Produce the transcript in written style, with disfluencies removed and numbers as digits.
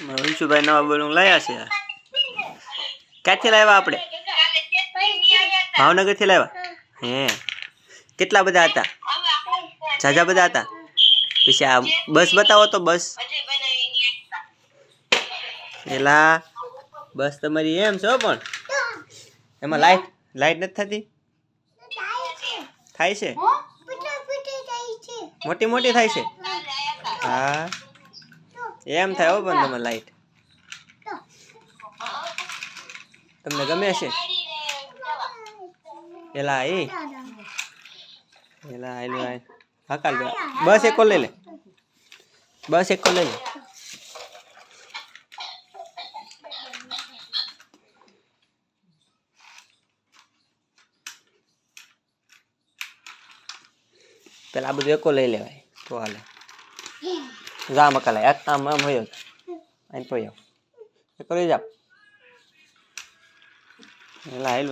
અંશુભાઈ નવા બલૂન લાયા છે. ક્યાંથી લાવ્યા આપણે? ભાવનગરથી લાવ્યા. હે, કેટલા બધા હતા? ઝાઝા બધા હતા. પછી આ બસ બતાવો તો. બસ એલા બસ તમારી એમ છો, પણ એમાં લાઈટ નથી થતી. થાય છે, મોટી મોટી થાય છે. હા એમ થાય હો, પણ તમારે લાઈટ તમને ગમે છે? એલા એલા હકાલ બસ એક લઈ લે. બસ એક લઈ લે. પેલા આ બધું એકો લઈ લેવાય તો હાલે. જા મકાલા આમ આમ હોય આમ પોયો એકો લઈ જા. એલા હાલ